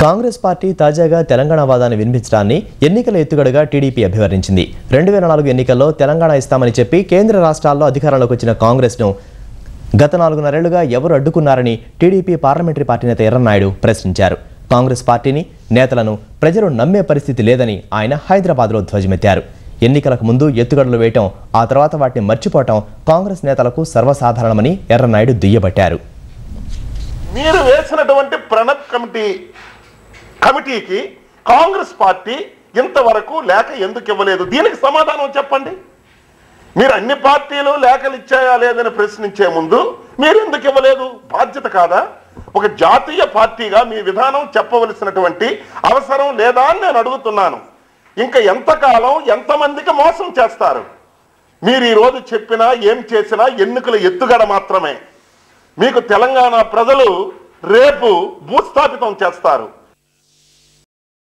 Congress party తాజాగా తెలంగాణ వాదాన్ని వినిపించడాన్ని ఎన్నికల ఎత్తుగడగా టీడీపీ అభివర్ణించింది. 2004 ఎన్నికల్లో తెలంగాణ ఇస్తామని చెప్పి కేంద్ర రాష్ట్రాల్లో అధికారంలోకి వచ్చిన కాంగ్రెస్ను గత 4.5 ఎవరు అడ్డుకున్నారని టీడీపీ పార్లమెంటరీ పార్టీ నేత ఎర్రన్నాయుడు ప్రశ్నించారు. కాంగ్రెస్ పార్టీని, నేతలను ప్రజలు నమ్మే పరిస్థితి లేదని ఆయన హైదరాబాద్లో ధ్వజమెత్తారు. ఎన్నికలకు ముందు ఎత్తుగడలు వేయటం, ఆ తర్వాత వాటిని మర్చిపోవటం కాంగ్రెస్ నేతలకు సర్వసాధారణమని ఎర్రన్నాయుడు దుయ్యబట్టారు. మీరు వేసినటువంటి ప్రణబ్ కమిటీకి కాంగ్రెస్ పార్టీ ఇంతవరకు లేఖ ఎందుకు ఇవ్వలేదు? దీనికి సమాధానం చెప్పండి. మీరు అన్ని పార్టీలు లేఖలు ఇచ్చాయా లేదని ప్రశ్నించే ముందు మీరు ఎందుకు ఇవ్వలేదు? బాధ్యత కాదా? ఒక జాతీయ పార్టీగా మీ విధానం చెప్పవలసినటువంటి అవసరం లేదా అని నేను అడుగుతున్నాను. ఇంకా ఎంతకాలం ఎంతమందికి మోసం చేస్తారు? మీరు ఈరోజు చెప్పినా ఏం చేసినా ఎన్నికల ఎత్తుగడ మాత్రమే. మీకు తెలంగాణ ప్రజలు రేపు భూస్థాపితం చేస్తారు.